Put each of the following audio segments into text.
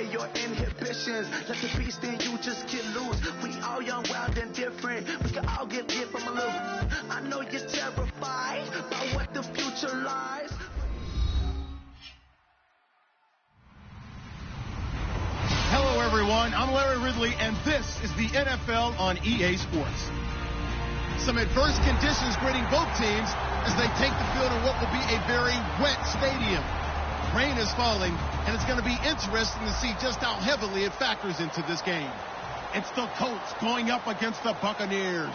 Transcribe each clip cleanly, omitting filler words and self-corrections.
away your inhibitions. Let the beast in you just get loose. We all young, wild, and different. We can all get hit from a little. I know you're terrified by what the future lies. Hello, everyone. I'm Larry Ridley, and this is the NFL on EA Sports. Some adverse conditions greeting both teams as they take the field in what will be a very wet stadium. Rain is falling, and it's going to be interesting to see just how heavily it factors into this game. It's the Colts going up against the Buccaneers.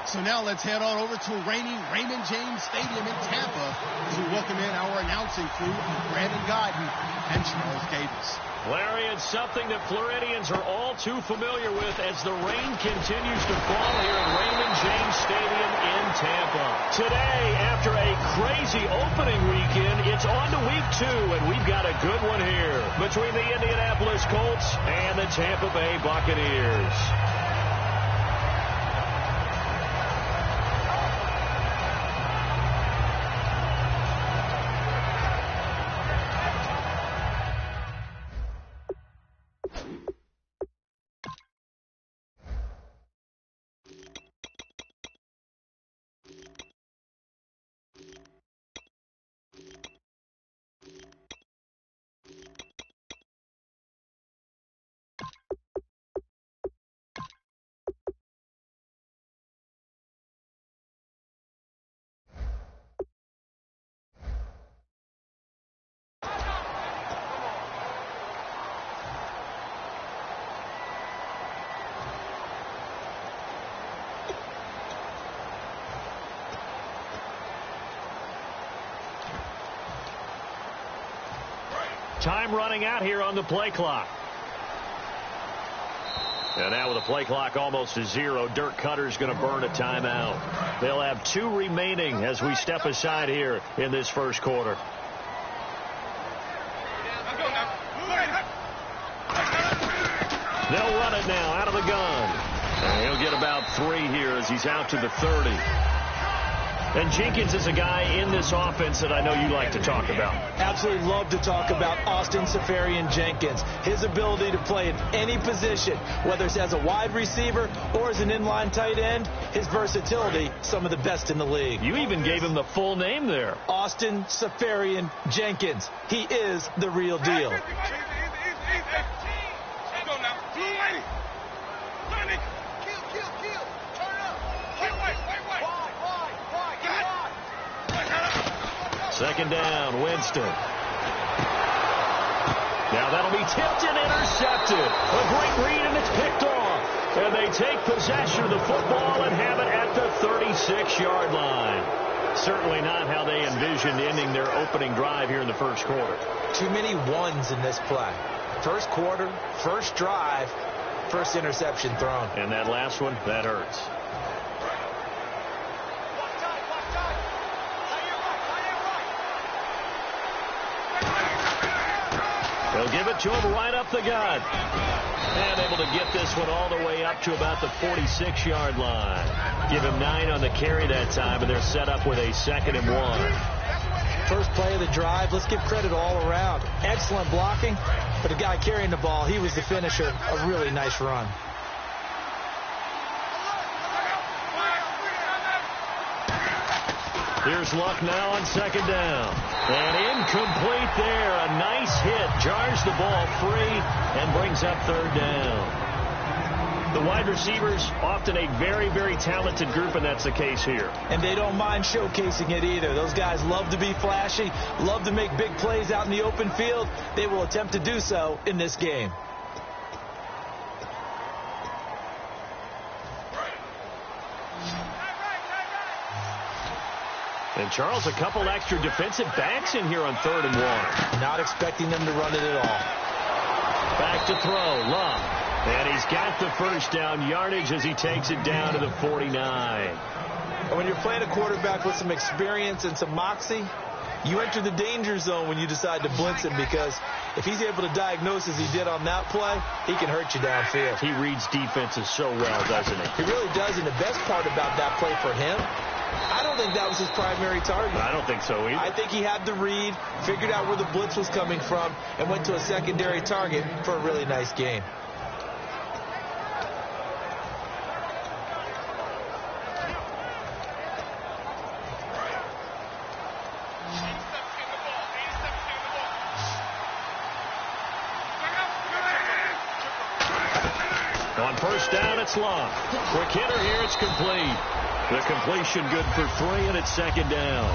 So now let's head on over to rainy Raymond James Stadium in Tampa as we welcome in our announcing crew, Brandon Godden and Charles Davis. Larry, it's something that Floridians are all too familiar with as the rain continues to fall here at Raymond James Stadium in Tampa. Today, after a crazy opening weekend, it's on to week 2, and we've got a good one here between the Indianapolis Colts and the Tampa Bay Buccaneers. Time running out here on the play clock. And now with the play clock almost to 0, Dirk Cutter's going to burn a timeout. They'll have 2 remaining as we step aside here in this first quarter. They'll run it now out of the gun. And he'll get about 3 here as he's out to the 30. And Jenkins is a guy in this offense that I know you like to talk about. Absolutely love to talk about Austin Seferian-Jenkins. His ability to play in any position, whether it's as a wide receiver or as an inline tight end, his versatility, some of the best in the league. You even gave him the full name there. Austin Seferian-Jenkins. He is the real deal. Second down, Winston. Now that'll be tipped and intercepted. A great read, and it's picked off. And they take possession of the football and have it at the 36-yard line. Certainly not how they envisioned ending their opening drive here in the first quarter. Too many ones in this play. First quarter, first drive, first interception thrown. And that last one, that hurts. They'll give it to him right up the gut. And able to get this one all the way up to about the 46-yard line. Give him 9 on the carry that time, and they're set up with a 2nd and 1. First play of the drive, let's give credit all around. Excellent blocking, but the guy carrying the ball, he was the finisher. A really nice run. Here's Luck now on 2nd down. And incomplete there. A nice hit. Jars the ball free and brings up 3rd down. The wide receivers, often a very, very talented group, and that's the case here. And they don't mind showcasing it either. Those guys love to be flashy, love to make big plays out in the open field. They will attempt to do so in this game. And, Charles, a couple extra defensive backs in here on 3rd and 1. Not expecting them to run it at all. Back to throw, Luck. And he's got the first down yardage as he takes it down to the 49. And when you're playing a quarterback with some experience and some moxie, you enter the danger zone when you decide to blitz him, because if he's able to diagnose as he did on that play, he can hurt you downfield. He reads defenses so well, doesn't he? He really does, and the best part about that play for him I don't think that was his primary target. I don't think so either. I think he had the read, figured out where the blitz was coming from, and went to a secondary target for a really nice gain. On first down, it's Love. Quick hitter here, it's complete. The completion good for 3, and it's second down.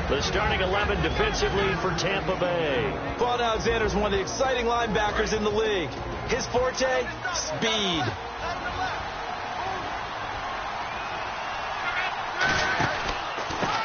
The starting 11 defensively for Tampa Bay. Vaughn Alexander's one of the exciting linebackers in the league. His forte, speed.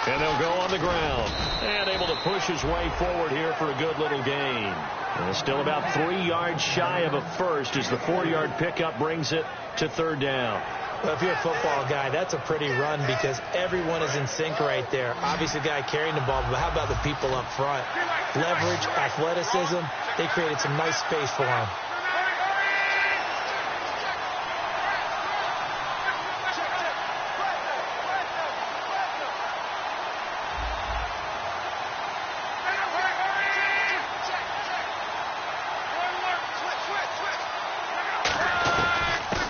And they'll go on the ground. And able to push his way forward here for a good little gain. And still about 3 yards shy of a first as the 4-yard pickup brings it to third down. Well, if you're a football guy, that's a pretty run because everyone is in sync right there. Obviously, the guy carrying the ball, but how about the people up front? Leverage, athleticism, they created some nice space for him.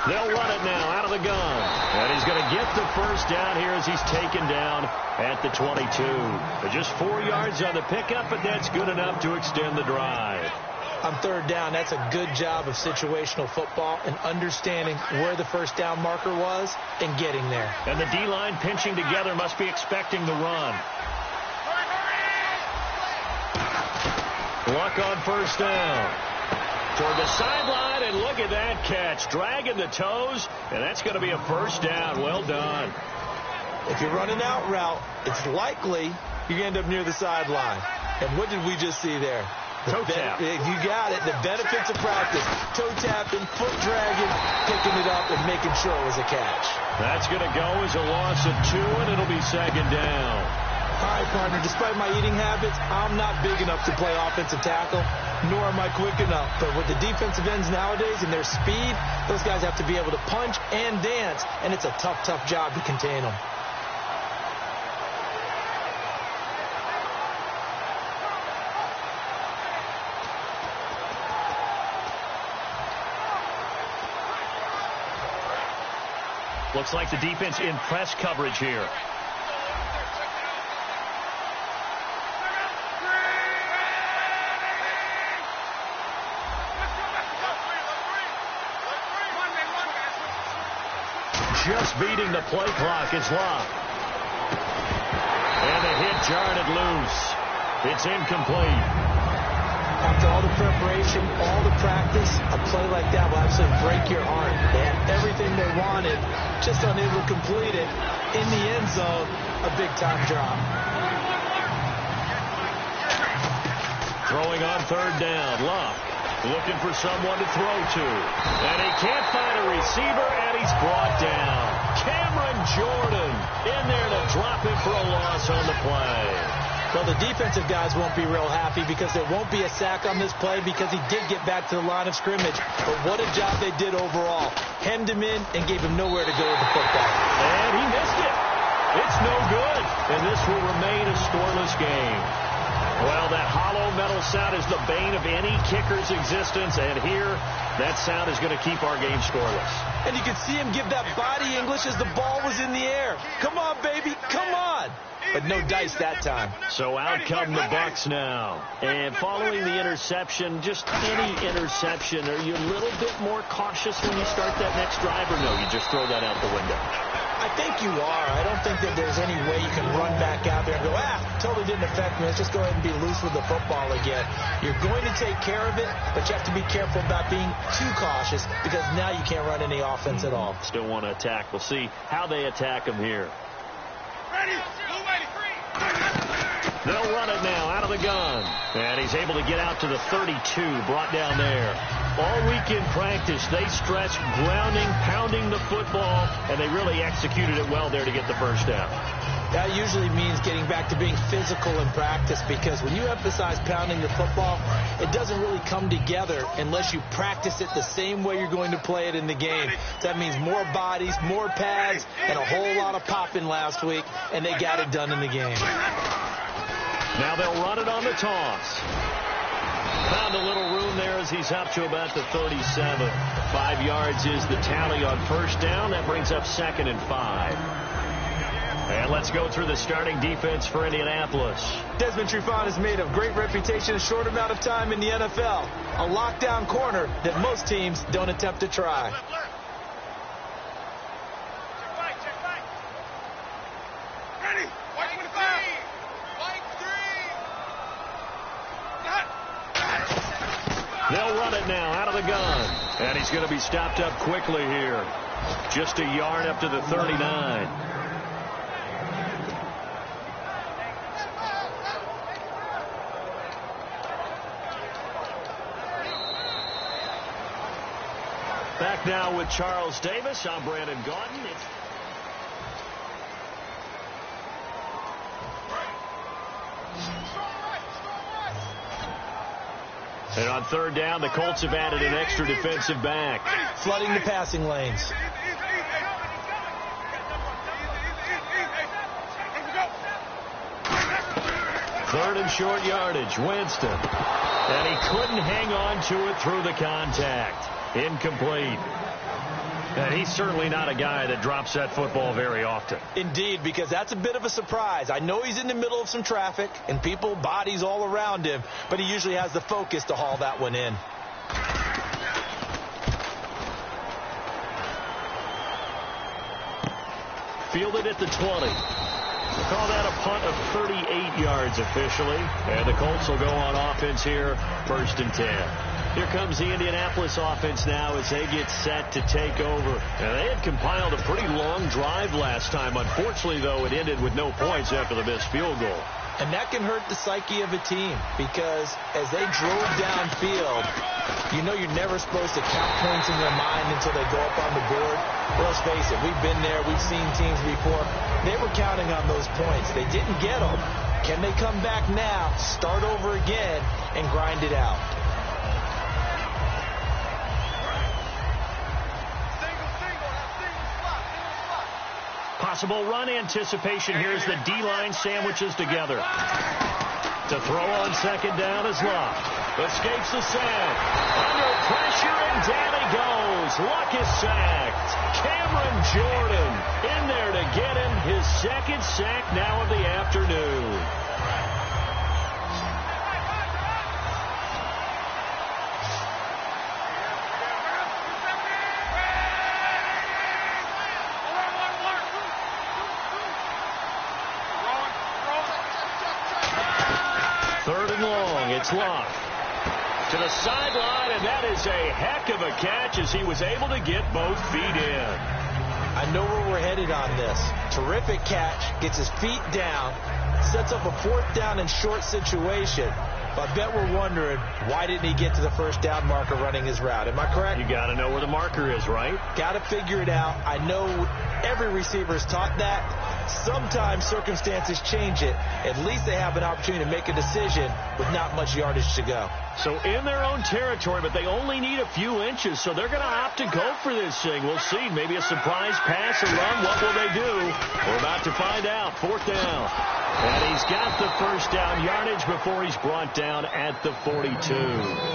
They'll run it now out of the gun. And he's going to get the first down here as he's taken down at the 22. But just 4 yards on the pickup, but that's good enough to extend the drive. On third down, that's a good job of situational football and understanding where the first down marker was and getting there. And the D-line pinching together must be expecting the run. Luck on first down. Toward the sideline, and look at that catch. Dragging the toes, and that's going to be a first down. Well done. If you're running out route, it's likely you're going to end up near the sideline. And what did we just see there? Toe tap. You got it. The benefits of practice. Toe tapping, foot dragging, picking it up, and making sure it was a catch. That's going to go as a loss of 2, and it'll be second down. All right, partner, despite my eating habits, I'm not big enough to play offensive tackle, nor am I quick enough. But with the defensive ends nowadays and their speed, those guys have to be able to punch and dance, and it's a tough, tough job to contain them. Looks like the defense in press coverage here. Just beating the play clock is Love. And the hit jarred it loose. It's incomplete. After all the preparation, all the practice, a play like that will absolutely break your heart. They had everything they wanted, just unable to complete it. In the end zone, a big-time drop. Throwing on third down. Love looking for someone to throw to. And he can't find a receiver, and he's brought down. Cameron Jordan in there to drop him for a loss on the play. Well, the defensive guys won't be real happy because there won't be a sack on this play because he did get back to the line of scrimmage. But what a job they did overall. Hemmed him in and gave him nowhere to go with the football. And he missed it. It's no good. And this will remain a scoreless game. Well, that hollow metal sound is the bane of any kicker's existence. And here, that sound is going to keep our game scoreless. And you can see him give that body English as the ball was in the air. Come on, baby. Come on. But no dice that time. So out come the Bucs now. And following the interception, just any interception, are you a little bit more cautious when you start that next drive, or no, you just throw that out the window? I think you are. I don't think that there's any way you can run back out there and go, totally didn't affect me. Let's just go ahead and be loose with the football again. You're going to take care of it, but you have to be careful about being too cautious because now you can't run any offense at all. Still want to attack. We'll see how they attack him here. They'll run it now out of the gun. And he's able to get out to the 32, brought down there. All week in practice, they stressed grounding, pounding the football, and they really executed it well there to get the first down. That usually means getting back to being physical in practice, because when you emphasize pounding the football, it doesn't really come together unless you practice it the same way you're going to play it in the game. So that means more bodies, more pads, and a whole lot of popping last week, and they got it done in the game. Now they'll run it on the toss. Found a little room there as he's up to about the 37. 5 yards is the tally on first down. That brings up 2nd and 5. And let's go through the starting defense for Indianapolis. Desmond Trufant has made a great reputation in a short amount of time in the NFL. A lockdown corner that most teams don't attempt to try. Ready? White 25. White 3. They'll run it now out of the gun. And he's going to be stopped up quickly here. Just a yard up to the 39. Back now with Charles Davis. I'm Brandon Gaudin. And on third down, the Colts have added an extra defensive back. Flooding the passing lanes. Third and short yardage. Winston. And he couldn't hang on to it through the contact. Incomplete. And he's certainly not a guy that drops that football very often. Indeed, because that's a bit of a surprise. I know he's in the middle of some traffic and people, bodies all around him, but he usually has the focus to haul that one in. Fielded at the 20. We'll call that a punt of 38 yards officially. And the Colts will go on offense here, 1st and 10. Here comes the Indianapolis offense now as they get set to take over. And they had compiled a pretty long drive last time. Unfortunately, though, it ended with no points after the missed field goal. And that can hurt the psyche of a team, because as they drove downfield, you know you're never supposed to count points in their mind until they go up on the board. Well, let's face it, we've been there, we've seen teams before. They were counting on those points. They didn't get them. Can they come back now, start over again, and grind it out? Possible run anticipation here as the D-line sandwiches together. To throw on second down is Luck. Escapes the sack. Under pressure, and down he goes. Luck is sacked. Cameron Jordan in there to get him his second sack now of the afternoon. It's Luck to the sideline, and that is a heck of a catch as he was able to get both feet in. I know where we're headed on this. Terrific catch, gets his feet down, sets up a 4th down and short situation. But I bet we're wondering, why didn't he get to the first down marker running his route? Am I correct? You got to know where the marker is, right? Got to figure it out. I know every receiver is taught that. Sometimes circumstances change it. At least they have an opportunity to make a decision with not much yardage to go. So in their own territory, but they only need a few inches, so they're going to opt to go for this thing. We'll see. Maybe a surprise pass or run. What will they do? We're about to find out. 4th down. And he's got the first down yardage before he's brought down at the 42.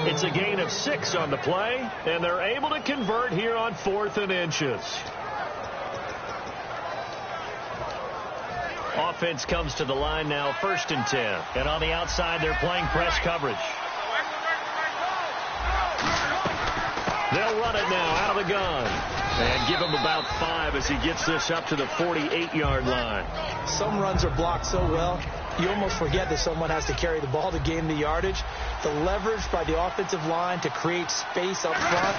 It's a gain of 6 on the play, and they're able to convert here on 4th and inches. Offense comes to the line now, 1st and 10. And on the outside, they're playing press coverage. They'll run it now out of the gun. And give him about 5 as he gets this up to the 48-yard line. Some runs are blocked so well, you almost forget that someone has to carry the ball to gain the yardage. The leverage by the offensive line to create space up front,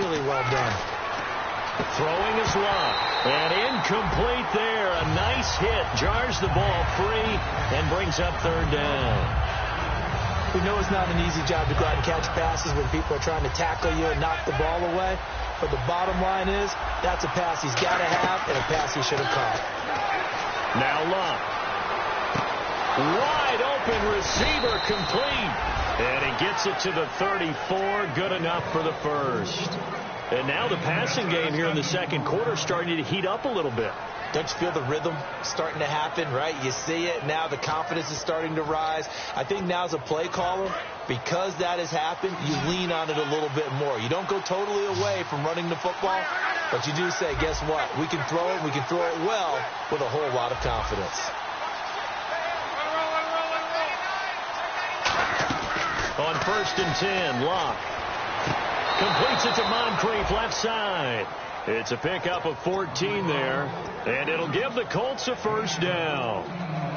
really well done. Throwing is Luck. And incomplete there. A nice hit. Jars the ball free and brings up 3rd down. We know it's not an easy job to go out and catch passes when people are trying to tackle you and knock the ball away. But the bottom line is, that's a pass he's got to have and a pass he should have caught. Now Luck. Wide open receiver complete. And he gets it to the 34. Good enough for the first. And now the passing game here in the second quarter starting to heat up a little bit. Don't you feel the rhythm starting to happen, right? You see it. Now the confidence is starting to rise. I think now as a play caller, because that has happened, you lean on it a little bit more. You don't go totally away from running the football, but you do say, guess what? We can throw it. We can throw it well with a whole lot of confidence. On 1st and 10, Locke completes it to Moncrief, left side. It's a pickup of 14 there, and it'll give the Colts a first down.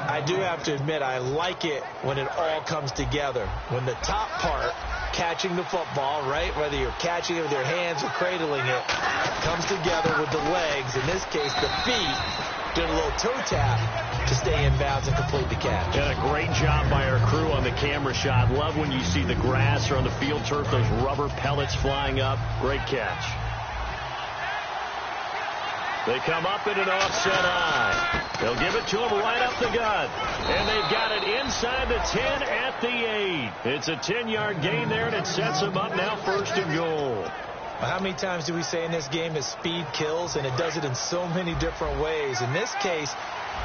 I do have to admit, I like it when it all comes together. When the top part, catching the football, right, whether you're catching it with your hands or cradling it, comes together with the legs, in this case the feet, doing a little toe tap to stay in bounds and complete the catch. And a great job by our crew on the camera shot. Love when you see the grass or on the field turf, those rubber pellets flying up. Great catch. They come up in an offset eye. They'll give it to him right up the gut. And they've got it inside the 10 at the 8. It's a 10-yard gain there, and it sets them up now 1st and goal. How many times do we say in this game that speed kills, and it does it in so many different ways? In this case,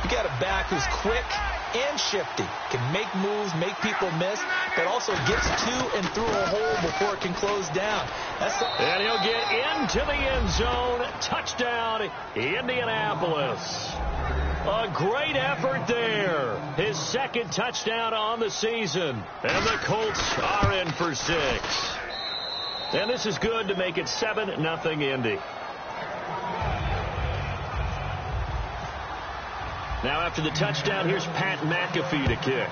you got a back who's quick and shifty, can make moves, make people miss, but also gets to and through a hole before it can close down. And he'll get into the end zone. Touchdown, Indianapolis. A great effort there. His second touchdown on the season. And the Colts are in for 6. And this is good to make it 7-0 Indy. Now after the touchdown, here's Pat McAfee to kick.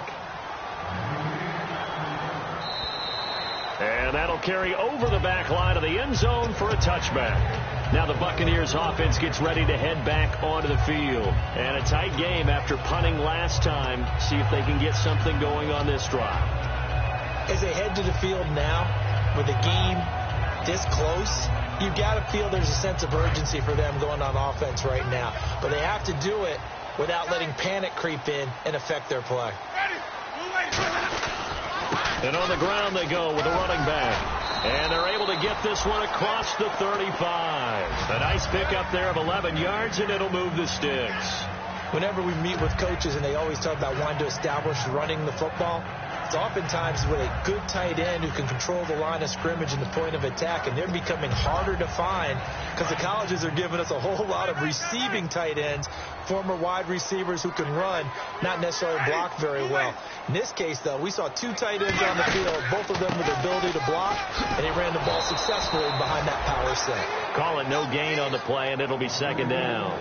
And that'll carry over the back line of the end zone for a touchback. Now the Buccaneers offense gets ready to head back onto the field. And a tight game after punting last time. See if they can get something going on this drive. As they head to the field now, with a game this close, you've got to feel there's a sense of urgency for them going on offense right now. But they have to do it without letting panic creep in and affect their play. And on the ground they go with the running back. And they're able to get this one across the 35. A nice pickup there of 11 yards, and it'll move the sticks. Whenever we meet with coaches and they always talk about wanting to establish running the football, it's oftentimes with a good tight end who can control the line of scrimmage and the point of attack, and they're becoming harder to find because the colleges are giving us a whole lot of receiving tight ends, former wide receivers who can run, not necessarily block very well. In this case, though, we saw 2 tight ends on the field, both of them with the ability to block, and he ran the ball successfully behind that power set. Call it no gain on the play, and it'll be 2nd down.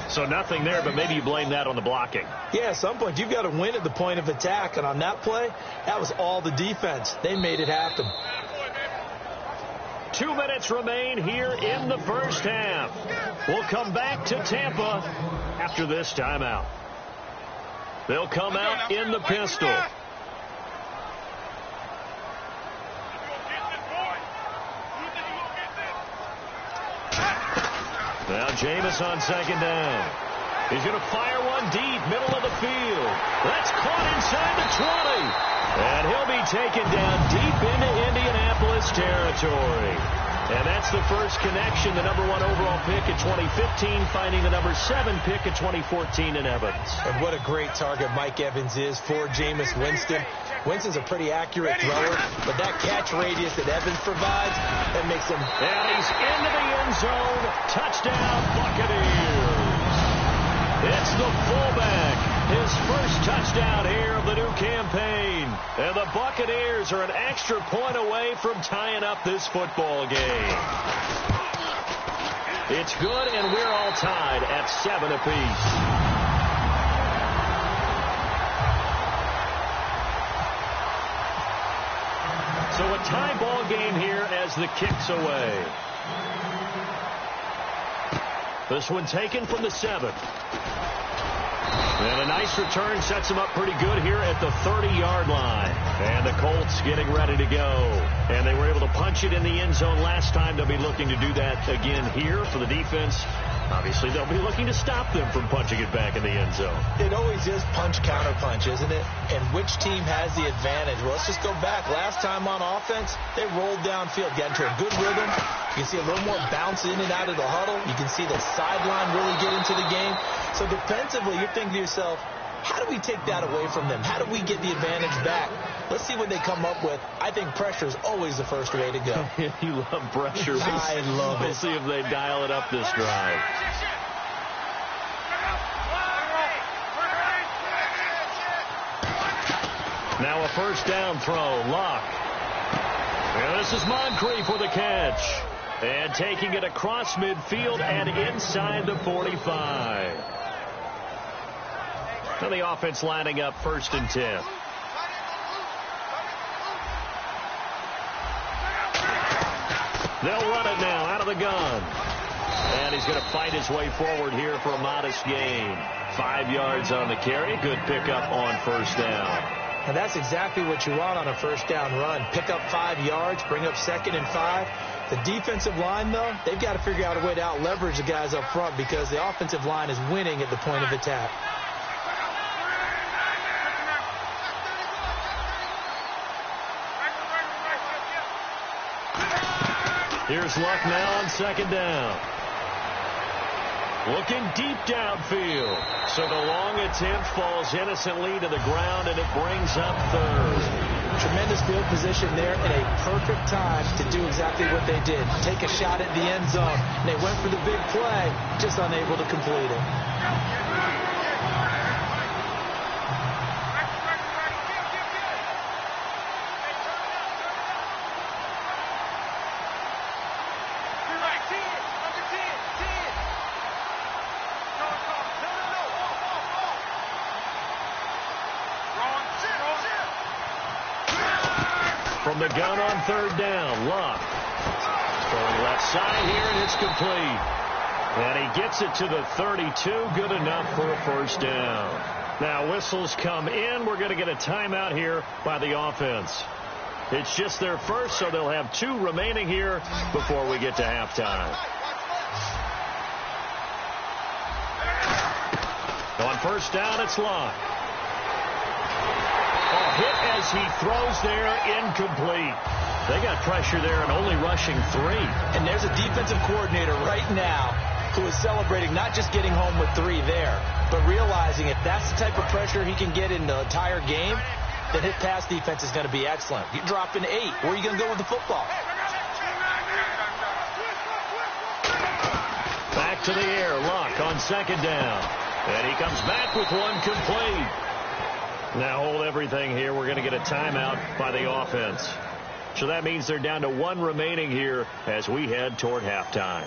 So nothing there, but maybe you blame that on the blocking. Yeah, at some point, you've got to win at the point of attack. And on that play, that was all the defense. They made it happen. 2 minutes remain here in the first half. We'll come back to Tampa after this timeout. They'll come out in the pistol. Now Jameis on 2nd down. He's going to fire one deep, middle of the field. That's caught inside the 20. And he'll be taken down deep into Indianapolis territory. And that's the first connection, the number 1 overall pick in 2015, finding the number 7 pick in 2014 in Evans. And what a great target Mike Evans is for Jameis Winston. Winston's a pretty accurate thrower, but that catch radius that Evans provides, that makes him... And he's into the end zone. Touchdown, Buccaneers. It's the fullback. His first touchdown here of the new campaign. And the Buccaneers are an extra point away from tying up this football game. It's good, and we're all tied at 7 apiece. So a tie ball game here as the kick's away. This one taken from the 7. And a nice return sets them up pretty good here at the 30-yard line. And the Colts getting ready to go. And they were able to punch it in the end zone last time. They'll be looking to do that again here for the defense. Obviously, they'll be looking to stop them from punching it back in the end zone. It always is punch-counter-punch, isn't it? And which team has the advantage? Well, let's just go back. Last time on offense, they rolled downfield, got into a good rhythm. You can see a little more bounce in and out of the huddle. You can see the sideline really get into the game. So defensively, you're thinking to yourself, how do we take that away from them? How do we get the advantage back? Let's see what they come up with. I think pressure is always the first way to go. You love pressure. I love it. We'll see if they dial it up this drive. Now a first down throw. Luck. And this is Moncrief for the catch. And taking it across midfield and inside the 45. And the offense lining up 1st and 10. They'll run it now out of the gun. And he's going to fight his way forward here for a modest gain. 5 yards on the carry. Good pickup on first down. And that's exactly what you want on a first down run. Pick up 5 yards, bring up 2nd and 5. The defensive line, though, they've got to figure out a way to out-leverage the guys up front because the offensive line is winning at the point of attack. Here's Luck now on 2nd down. Looking deep downfield. So the long attempt falls innocently to the ground, and it brings up 3rd. Tremendous field position there and a perfect time to do exactly what they did. Take a shot at the end zone. And they went for the big play, just unable to complete it. From the gun on 3rd down, Luck. Going left side here, and it's complete. And he gets it to the 32. Good enough for a first down. Now whistles come in. We're going to get a timeout here by the offense. It's just their first, so they'll have 2 remaining here before we get to halftime. On first down, it's Luck. Hit as he throws there, incomplete. They got pressure there and only rushing 3. And there's a defensive coordinator right now who is celebrating not just getting home with 3 there, but realizing if that's the type of pressure he can get in the entire game, then his pass defense is going to be excellent. You're dropping 8. Where are you going to go with the football? Back to the air. Luck on 2nd down. And he comes back with 1 complete. Now hold everything here. We're going to get a timeout by the offense. So that means they're down to 1 remaining here as we head toward halftime.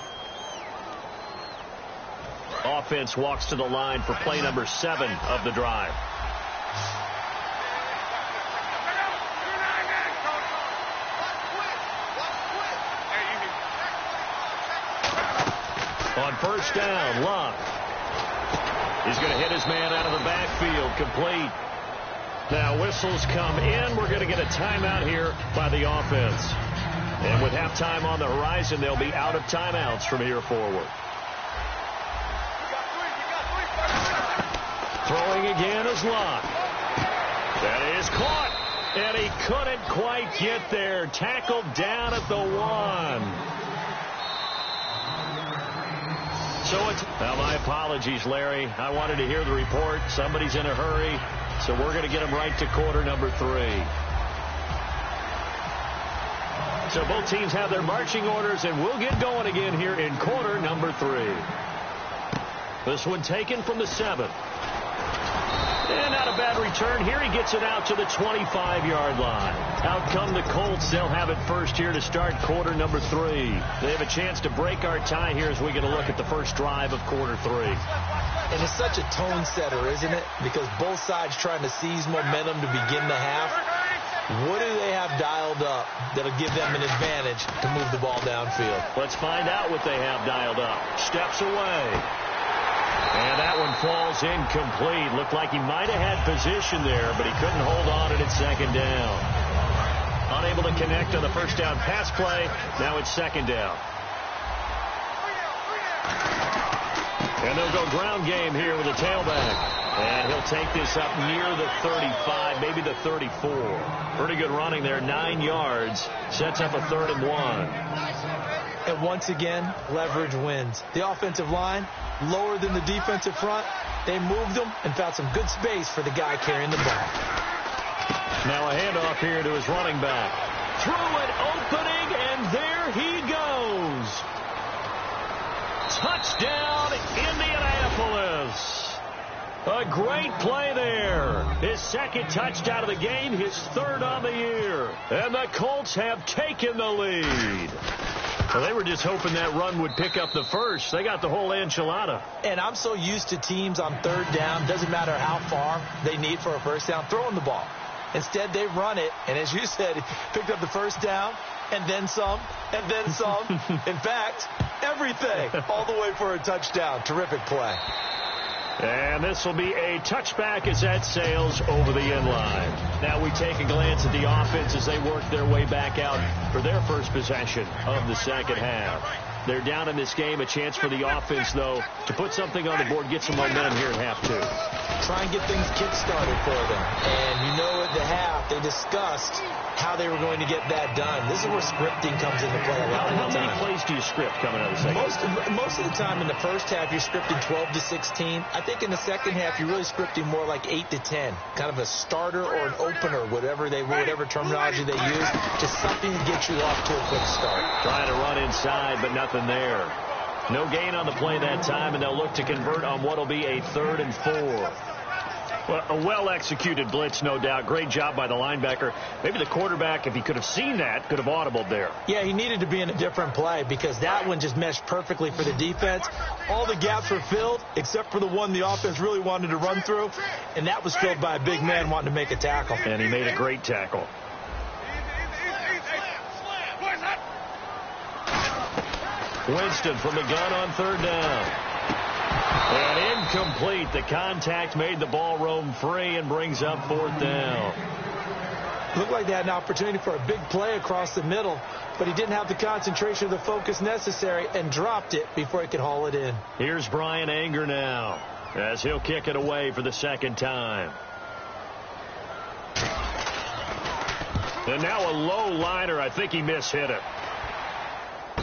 Offense walks to the line for play number 7 of the drive. On first down, Luck. He's going to hit his man out of the backfield, complete. Now whistles come in. We're going to get a timeout here by the offense. And with halftime on the horizon, they'll be out of timeouts from here forward. Throwing again is Luck. That is caught. And he couldn't quite get there. Tackled down at the 1. So it's... Now, my apologies, Larry. I wanted to hear the report. Somebody's in a hurry. So we're going to get him right to quarter number 3. So both teams have their marching orders, and we'll get going again here in quarter number 3. This one taken from the 7. And not a bad return. Here he gets it out to the 25-yard line. Out come the Colts. They'll have it first here to start quarter number 3. They have a chance to break our tie here as we get a look at the first drive of quarter 3. And it's such a tone setter, isn't it? Because both sides trying to seize momentum to begin the half. What do they have dialed up that'll give them an advantage to move the ball downfield? Let's find out what they have dialed up. Steps away. And that one falls incomplete. Looked like he might have had position there, but he couldn't hold on at second down. Unable to connect on the first down pass play. Now it's second down. And they'll go ground game here with a tailback. And he'll take this up near the 35, maybe the 34. Pretty good running there, 9 yards. Sets up a 3rd and 1. And once again, leverage wins. The offensive line, lower than the defensive front. They moved them and found some good space for the guy carrying the ball. Now a handoff here to his running back. Through an opening, and there he goes. Touchdown, Indianapolis. A great play there. His second touchdown of the game, his 3rd on the year. And the Colts have taken the lead. Well, they were just hoping that run would pick up the first. They got the whole enchilada. And I'm so used to teams on 3rd down, doesn't matter how far they need for a first down, throwing the ball. Instead, they run it, and as you said, picked up the first down, and then some, and then some. In fact, everything, all the way for a touchdown. Terrific play. And this will be a touchback as that sails over the inline. Now we take a glance at the offense as they work their way back out for their first possession of the second half. They're down in this game. A chance for the offense, though, to put something on the board, get some momentum here at half 2. Try and get things kick-started for them. And you know at the half, they discussed how they were going to get that done. This is where scripting comes into play a lot of the time. How many plays do you script coming out of the second? Most of the time in the first half, you're scripting 12 to 16. I think in the second half, you're really scripting more like 8 to 10. Kind of a starter or an opener, whatever terminology they use, just something to get you off to a quick start. Trying to run inside, but nothing there. No gain on the play that time, and they'll look to convert on what will be a 3rd and 4. Well, a well-executed blitz, no doubt. Great job by the linebacker. Maybe the quarterback, if he could have seen that, could have audibled there. Yeah, he needed to be in a different play because that one just meshed perfectly for the defense. All the gaps were filled except for the one the offense really wanted to run through, and that was filled by a big man wanting to make a tackle. And he made a great tackle. Winston from the gun on 3rd down. And incomplete. The contact made the ball roam free and brings up 4th down. Looked like they had an opportunity for a big play across the middle, but he didn't have the concentration or the focus necessary and dropped it before he could haul it in. Here's Brian Anger now as he'll kick it away for the 2nd time. And now a low liner. I think he mishit it.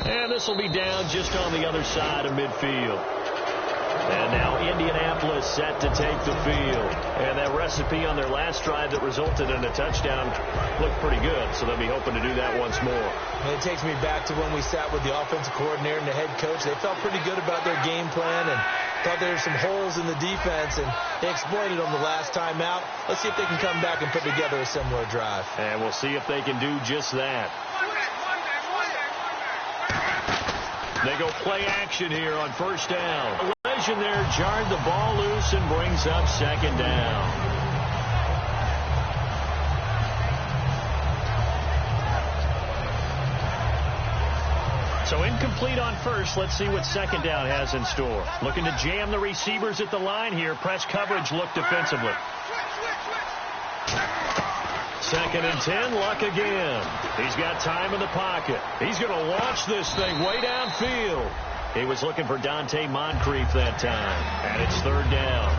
And this will be down just on the other side of midfield. And now Indianapolis set to take the field. And that recipe on their last drive that resulted in a touchdown looked pretty good. So they'll be hoping to do that once more. And it takes me back to when we sat with the offensive coordinator and the head coach. They felt pretty good about their game plan and thought there were some holes in the defense. And they exploited them the last time out. Let's see if they can come back and put together a similar drive. And we'll see if they can do just that. They go play action here on 1st down. A collision there jarred the ball loose and brings up 2nd down. So incomplete on first. Let's see what 2nd down has in store. Looking to jam the receivers at the line here. Press coverage look defensively. 2nd and 10, Luck again. He's got time in the pocket. He's going to launch this thing way downfield. He was looking for Dante Moncrief that time, and it's 3rd down.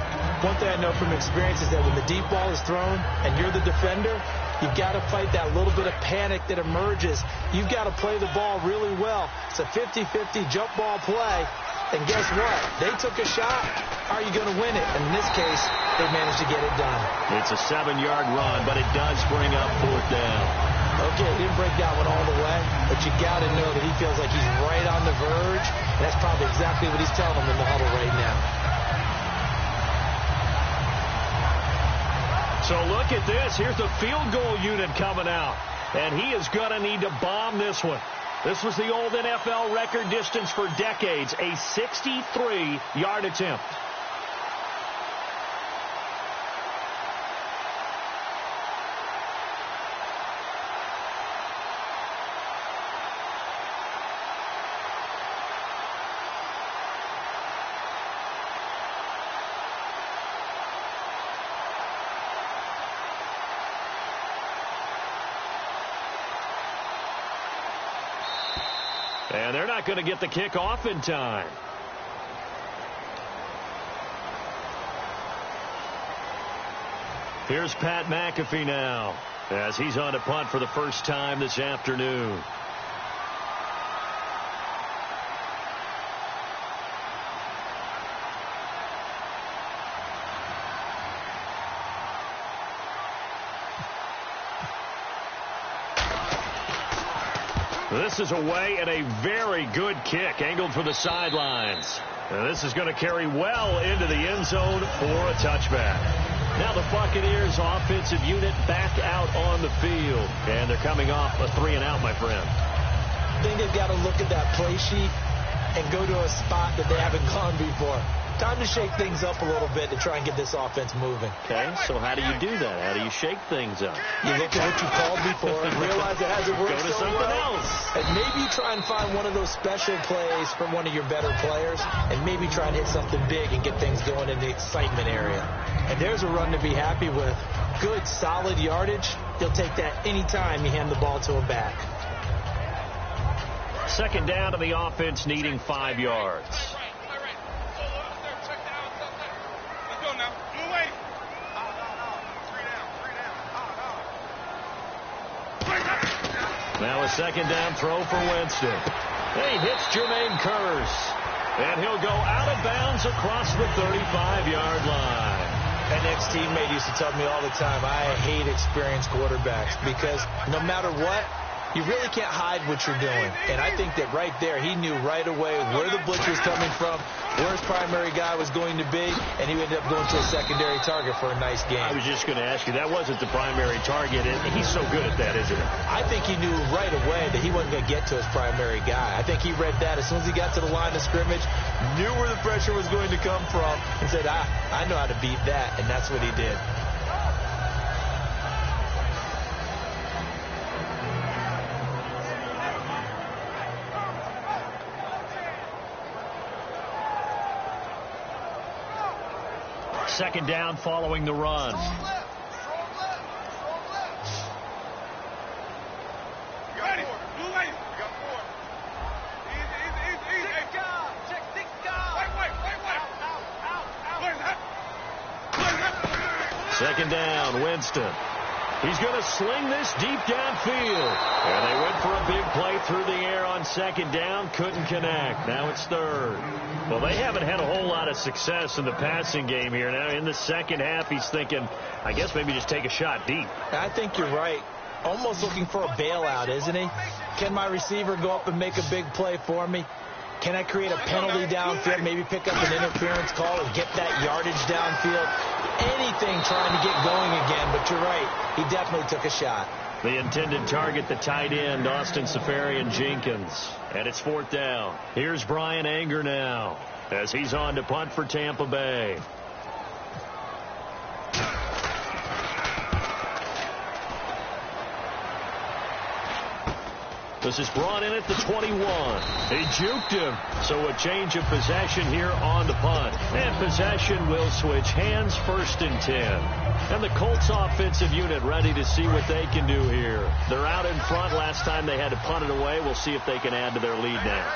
One thing I know from experience is that when the deep ball is thrown and you're the defender, you've got to fight that little bit of panic that emerges. You've got to play the ball really well. It's a 50-50 jump ball play, and guess what? They took a shot. Are you going to win it? And in this case, they managed to get it done. It's a 7-yard run, but it does bring up 4th down. Okay, he didn't break that one all the way, but you got to know that he feels like he's right on the verge. And that's probably exactly what he's telling them in the huddle right now. So look at this. Here's the field goal unit coming out. And he is going to need to bomb this one. This was the old NFL record distance for decades, a 63-yard attempt. And they're not going to get the kick off in time. Here's Pat McAfee now, as he's on to punt for the first time this afternoon. This is away and a very good kick, angled for the sidelines. And this is going to carry well into the end zone for a touchback. Now the Buccaneers offensive unit back out on the field. And they're coming off a 3-and-out, my friend. I think they've got to look at that play sheet and go to a spot that they haven't gone before. Time to shake things up a little bit to try and get this offense moving. Okay, so how do you do that? How do you shake things up? You look at what you called before and realize it hasn't worked Go to so something well. else. And maybe try and find one of those special plays from one of your better players and maybe try and hit something big and get things going in the excitement area. And there's a run to be happy with. Good, solid yardage. He'll take that anytime you hand the ball to him back. Second down to the offense, needing 5 yards. Now a second down throw for Winston. He hits Jermaine Kearse. And he'll go out of bounds across the 35-yard line. An ex-teammate used to tell me all the time, I hate experienced quarterbacks because no matter what, you really can't hide what you're doing. And I think that right there, he knew right away where the blitz was coming from, where his primary guy was going to be, and he ended up going to a secondary target for a nice game. I was just going to ask you, that wasn't the primary target. He's so good at that, isn't he? I think he knew right away that he wasn't going to get to his primary guy. I think he read that as soon as he got to the line of scrimmage, knew where the pressure was going to come from, and said, I know how to beat that, and that's what he did. Second down following the run. Second down, Winston. He's going to sling this deep downfield. And they went for a big play through the air on second down. Couldn't connect. Now it's third. Well, they haven't had a whole lot of success in the passing game here. Now in the second half, he's thinking, I guess maybe just take a shot deep. I think you're right. Almost looking for a bailout, isn't he? Can my receiver go up and make a big play for me? Can I create a penalty downfield, maybe pick up an interference call and get that yardage downfield? Anything trying to get going again, but you're right. He definitely took a shot. The intended target, the tight end, Austin Safarian-Jenkins. And it's fourth down. Here's Brian Anger now as he's on to punt for Tampa Bay. This is brought in at the 21. He juked him. So a change of possession here on the punt. And possession will switch hands, 1st and 10. And the Colts offensive unit ready to see what they can do here. They're out in front. Last time they had to punt it away. We'll see if they can add to their lead now.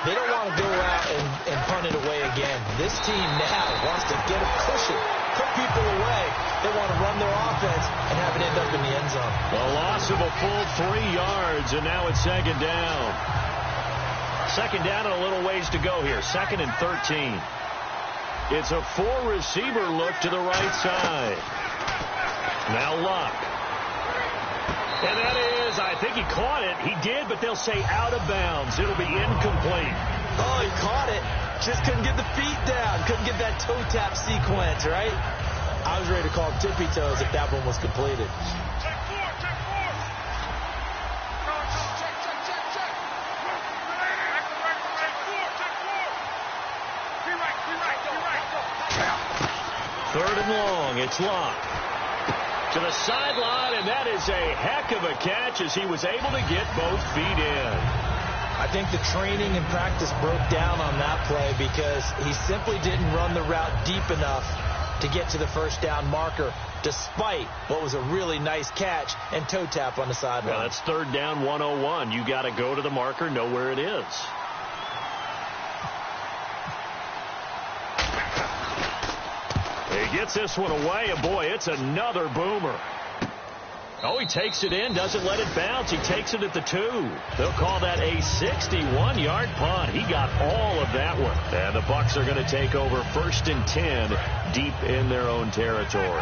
They don't want to go out and punt it away again. This team now wants to get a cushion, put people away. They want to run their offense and have it end up in the end zone. A loss of a full 3 yards, and now it's second down. Second down and a little ways to go here. 2nd and 13. It's a 4-receiver look to the right side. Now Luck. And that is, I think he caught it. He did, but they'll say out of bounds. It'll be incomplete. Oh, he caught it. Just couldn't get the feet down. Couldn't get that toe tap sequence, right? I was ready to call tippy toes if that one was completed. Third and long. It's Luck. To the sideline, and that is a heck of a catch as he was able to get both feet in. I think the training and practice broke down on that play because he simply didn't run the route deep enough to get to the first down marker, despite what was a really nice catch and toe tap on the sideline. Well, that's third down 101. You got to go to the marker, know where it is. He gets this one away, and boy, it's another boomer. Oh, he takes it in, doesn't let it bounce. He takes it at the 2. They'll call that a 61-yard punt. He got all of that one. And the Bucs are going to take over 1st and 10 deep in their own territory.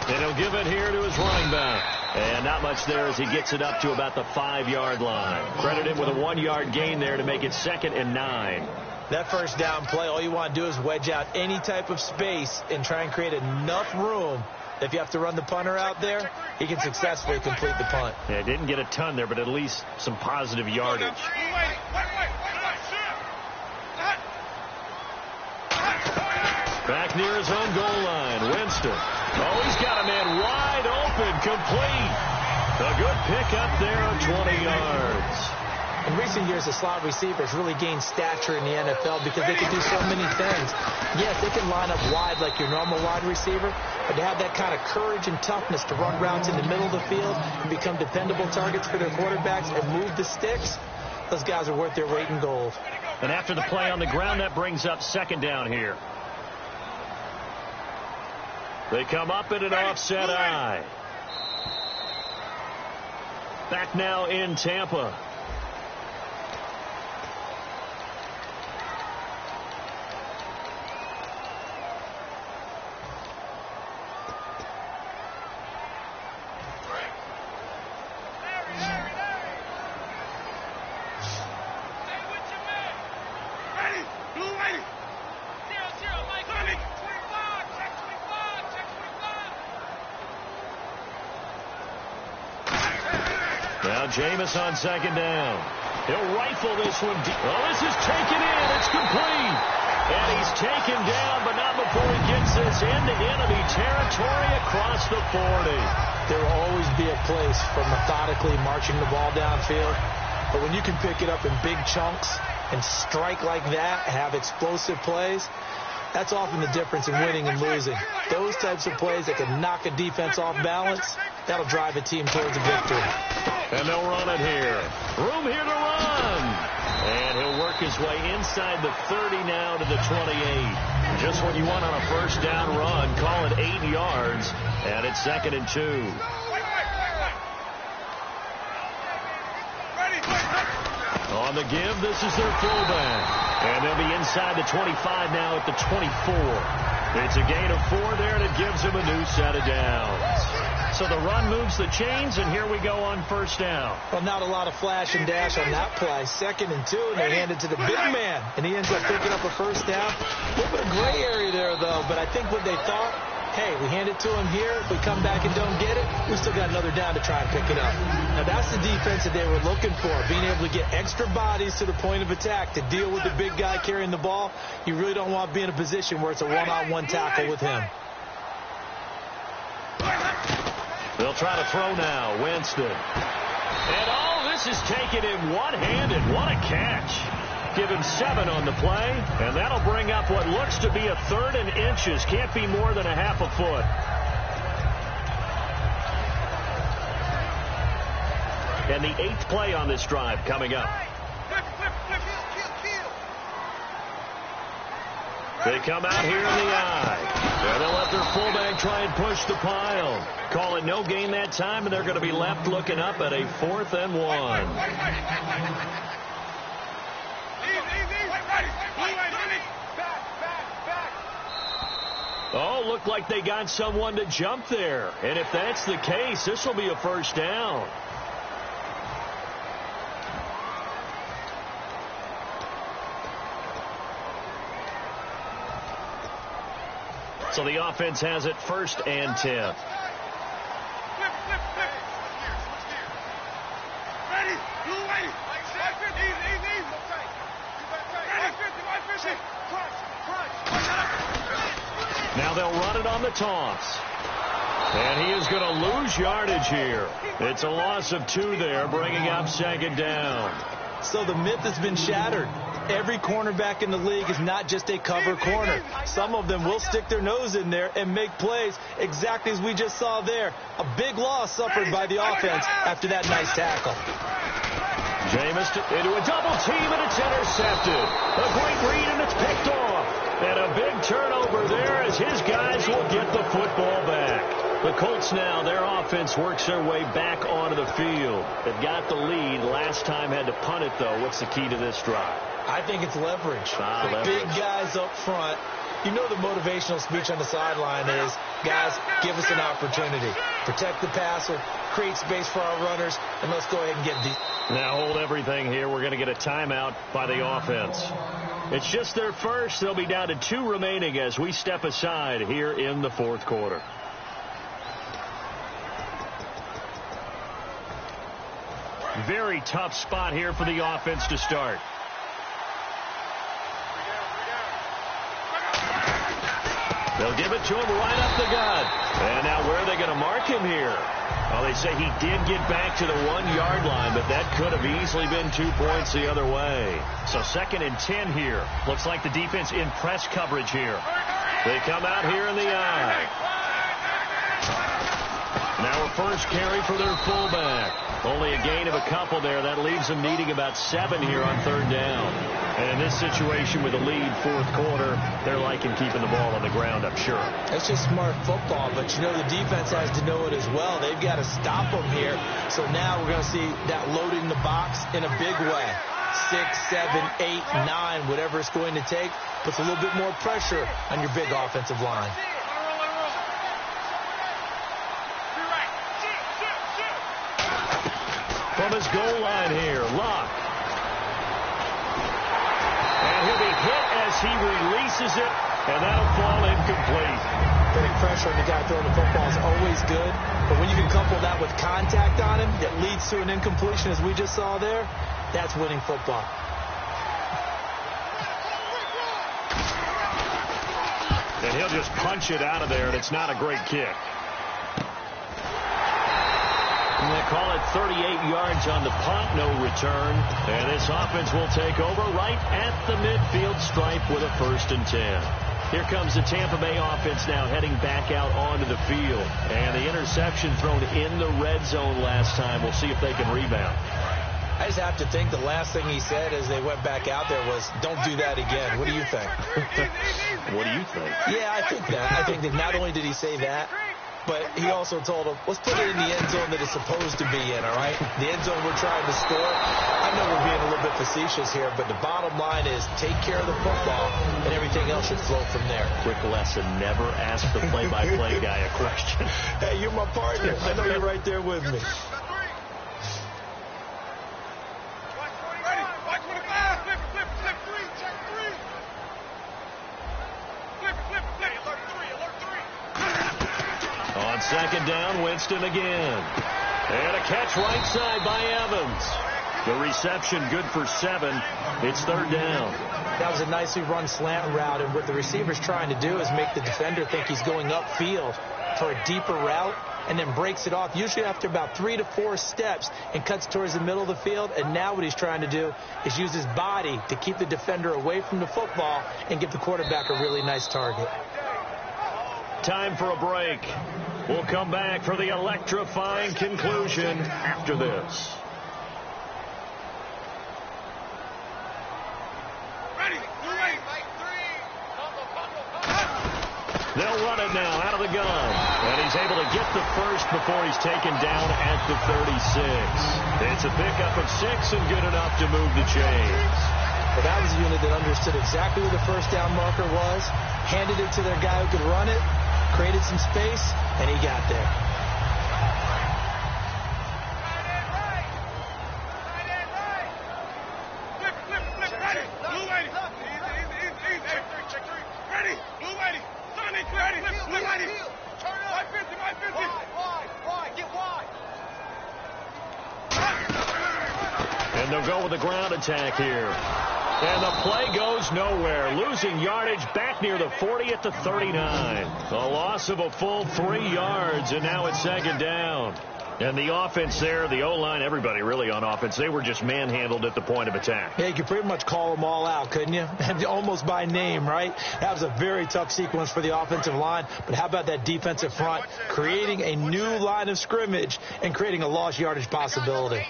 And he'll give it here to his running back. And not much there as he gets it up to about the 5-yard line. Credit him with a 1-yard gain there to make it 2nd and 9. That first down play, all you want to do is wedge out any type of space and try and create enough room that if you have to run the punter out there, he can successfully complete the punt. Yeah, didn't get a ton there, but at least some positive yardage. Back near his own goal line, Winston. Oh, he's got a man wide open, complete. A good pickup there on 20 yards. In recent years, the slot receivers really gained stature in the NFL because they can do so many things. Yes, they can line up wide like your normal wide receiver, but to have that kind of courage and toughness to run routes in the middle of the field and become dependable targets for their quarterbacks and move the sticks, those guys are worth their weight in gold. And after the play on the ground, that brings up 2nd down here. They come up in an offset eye. Back now in Tampa. Now Jameis on 2nd down. He'll rifle this one deep. Oh, this is taken in. It's complete. And he's taken down, but not before he gets this into enemy territory across the 40. There will always be a place for methodically marching the ball downfield. But when you can pick it up in big chunks and strike like that, have explosive plays, that's often the difference in winning and losing. Those types of plays that can knock a defense off balance, that'll drive a team towards a victory. And they'll run it here. Room here to run. And he'll work his way inside the 30 now to the 28. Just what you want on a first down run. Call it 8 yards. And it's 2nd and 2. On the give, this is their fullback. And they'll be inside the 25 now at the 24. It's a gain of 4 there, and it gives them a new set of downs. So the run moves the chains, and here we go on first down. Well, not a lot of flash and dash on that play. 2nd and 2, and they hand it to the big man. And he ends up picking up a first down. A little bit of gray area there, though. But I think what they thought, hey, we hand it to him here. If we come back and don't get it, we still got another down to try and pick it up. Now, that's the defense that they were looking for, being able to get extra bodies to the point of attack to deal with the big guy carrying the ball. You really don't want to be in a position where it's a one-on-one tackle with him. They'll try to throw now. Winston. And all this is taken in one-handed. What a catch. Give him 7 on the play, and that'll bring up what looks to be a 3rd and inches. Can't be more than a half a foot. And the 8th play on this drive coming up. They come out here in the eye. And they'll let their fullback try and push the pile. Call it no gain that time, and they're going to be left looking up at a 4th and 1. Oh, looked like they got someone to jump there. And if that's the case, this will be a first down. So the offense has it 1st and 10. Now they'll run it on the toss. And he is going to lose yardage here. It's a loss of 2 there, bringing up 2nd down. So the myth has been shattered. Every cornerback in the league is not just a cover corner. Some of them will stick their nose in there and make plays exactly as we just saw there. A big loss suffered by the offense after that nice tackle. Jameis into a double team, and it's intercepted. A great read, and it's picked off. And a big turnover there as his guys will get the football back. The Colts now, their offense works their way back onto the field. They've got the lead. Last time had to punt it, though. What's the key to this drive? I think it's leverage. Leverage. Big guys up front. You know the motivational speech on the sideline is, guys, give us an opportunity. Protect the passer, create space for our runners, and let's go ahead and get deep. Now hold everything here. We're going to get a timeout by the offense. It's just their first. They'll be down to 2 remaining as we step aside here in the fourth quarter. Very tough spot here for the offense to start. They'll give it to him right up the gut. And now where are they going to mark him here? Well, they say he did get back to the 1-yard line, but that could have easily been 2 points the other way. So 2nd and 10 here. Looks like the defense in press coverage here. They come out here in the eye. Now a first carry for their fullback. Only a gain of a couple there. That leaves them needing about 7 here on 3rd down. And in this situation with a lead, fourth quarter, they're liking keeping the ball on the ground, I'm sure. That's just smart football, but you know the defense has to know it as well. They've got to stop them here. So now we're going to see that loading the box in a big way. 6, 7, 8, 9, whatever it's going to take, puts a little bit more pressure on your big offensive line. From his goal line here, Locke. And he'll be hit as he releases it, and that'll fall incomplete. Putting pressure on the guy throwing the football is always good, but when you can couple that with contact on him that leads to an incompletion, as we just saw there, that's winning football. And he'll just punch it out of there, and it's not a great kick. And they call it 38 yards on the punt, no return. And this offense will take over right at the midfield stripe with a 1st and 10. Here comes the Tampa Bay offense now heading back out onto the field. And the interception thrown in the red zone last time. We'll see if they can rebound. I just have to think the last thing he said as they went back out there was, don't do that again. What do you think? What do you think? Yeah, I think that. I think that not only did he say that, but he also told him, let's put it in the end zone that it's supposed to be in, all right? The end zone we're trying to score. I know we're being a little bit facetious here, but the bottom line is take care of the football, and everything else should flow from there. Quick lesson, never ask the play-by-play guy a question. Hey, you're my partner. I know you're right there with me. On 2nd down, Winston again. And a catch right side by Evans. The reception good for 7. It's 3rd down. That was a nicely run slant route, and what the receiver's trying to do is make the defender think he's going upfield for a deeper route and then breaks it off, usually after about 3 to 4 steps, and cuts towards the middle of the field. And now what he's trying to do is use his body to keep the defender away from the football and give the quarterback a really nice target. Time for a break. We'll come back for the electrifying conclusion after this. They'll run it now out of the gun. And he's able to get the first before he's taken down at the 36. It's a pickup of 6 and good enough to move the chains. Well, that was a unit that understood exactly where the first down marker was, handed it to their guy who could run it, created some space, and he got there. And they'll go with the ground attack here. And the play goes nowhere. Losing yardage back near the 40 at the 39. A loss of a full 3 yards, and now it's 2nd down. And the offense there, the O-line, everybody really on offense, they were just manhandled at the point of attack. Yeah, you could pretty much call them all out, couldn't you? Almost by name, right? That was a very tough sequence for the offensive line. But how about that defensive front creating a new line of scrimmage and creating a lost yardage possibility?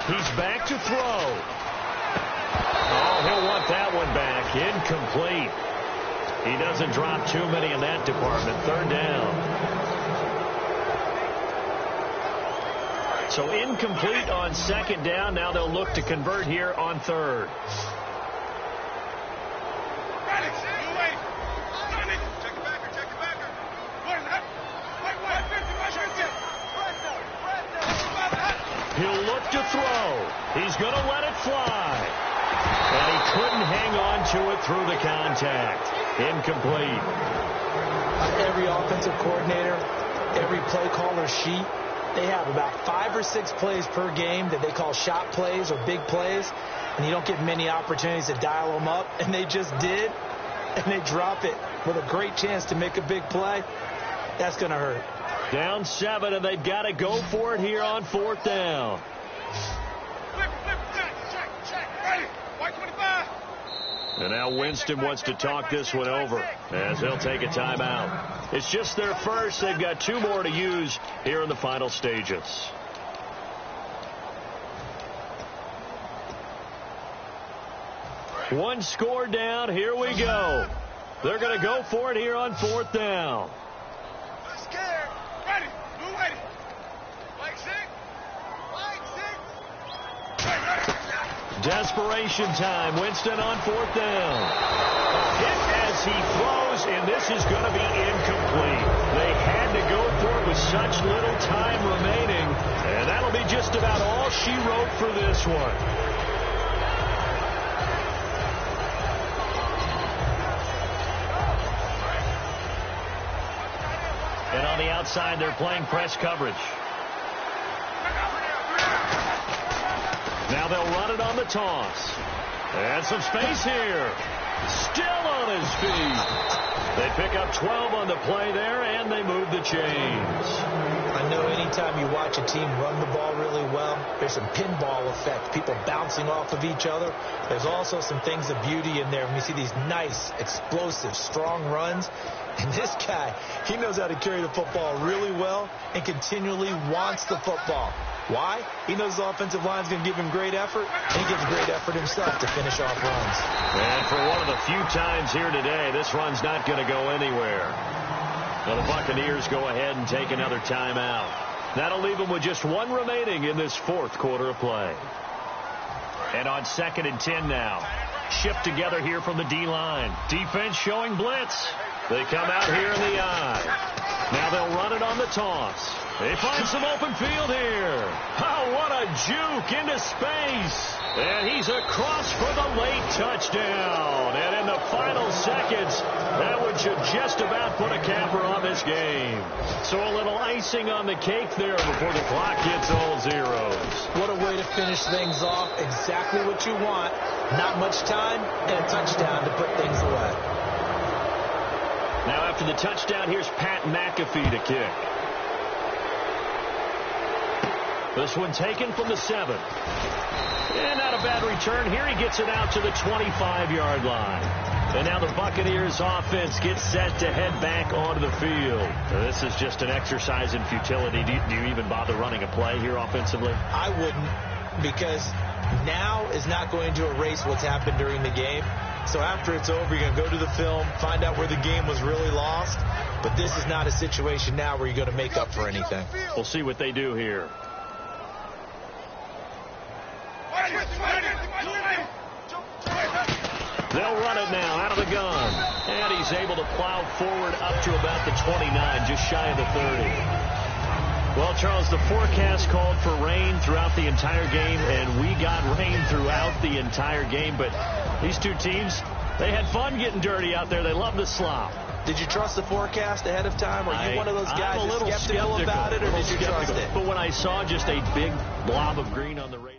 He's back to throw. Oh, he'll want that one back. Incomplete. He doesn't drop too many in that department. Third down. So incomplete on second down. Now they'll look to convert here on third. He'll look to throw. He's going to let it fly. And he couldn't hang on to it through the contact. Incomplete. Every offensive coordinator, every play caller sheet, they have about 5 or 6 plays per game that they call shot plays or big plays, and you don't get many opportunities to dial them up, and they just did, and they drop it with a great chance to make a big play. That's going to hurt. Down 7, and they've got to go for it here on fourth down. And now Winston wants to talk this one over as they'll take a timeout. It's just their first. They've got 2 more to use here in the final stages. One score down. Here we go. They're going to go for it here on fourth down. Scared. Ready. Move ready. Flag 6. Desperation time. Winston on fourth down. Hit as he throws, and this is going to be incomplete. They had to go for it with such little time remaining, and that'll be just about all she wrote for this one. And on the outside, they're playing press coverage. Now they'll run it on the toss. And some space here. Still on his feet. They pick up 12 on the play there, and they move the chains. I know anytime you watch a team run the ball really well, there's some pinball effect, people bouncing off of each other. There's also some things of beauty in there when you see these nice, explosive, strong runs. And this guy, he knows how to carry the football really well and continually wants the football. Why? He knows the offensive line is going to give him great effort, and he gives great effort himself to finish off runs. And for one of the few times here today, this run's not going to go anywhere. Now the Buccaneers go ahead and take another timeout. That'll leave them with just 1 remaining in this fourth quarter of play. And on 2nd and 10 now. Shift together here from the D-line. Defense showing blitz. They come out here in the eye. Now they'll run it on the toss. They find some open field here. Oh, what a juke into space. And he's across for the late touchdown. And in the final seconds, that one should just about put a capper on this game. So a little icing on the cake there before the clock hits all zeros. What a way to finish things off. Exactly what you want. Not much time and a touchdown to put things away. Now after the touchdown, here's Pat McAfee to kick. This one taken from the 7. And not a bad return. Here he gets it out to the 25-yard line. And now the Buccaneers offense gets set to head back onto the field. This is just an exercise in futility. Do you even bother running a play here offensively? I wouldn't, because now is not going to erase what's happened during the game. So after it's over, you're going to go to the film, find out where the game was really lost. But this is not a situation now where you're going to make up for anything. We'll see what they do here. They'll run it now out of the gun. And he's able to plow forward up to about the 29, just shy of the 30. Well, Charles, the forecast called for rain throughout the entire game, and we got rain throughout the entire game. But these two teams, they had fun getting dirty out there. They love the slop. Did you trust the forecast ahead of time? Are you one of those guys that's skeptical about it, or did you trust it? But when I saw just a big blob of green on the rain,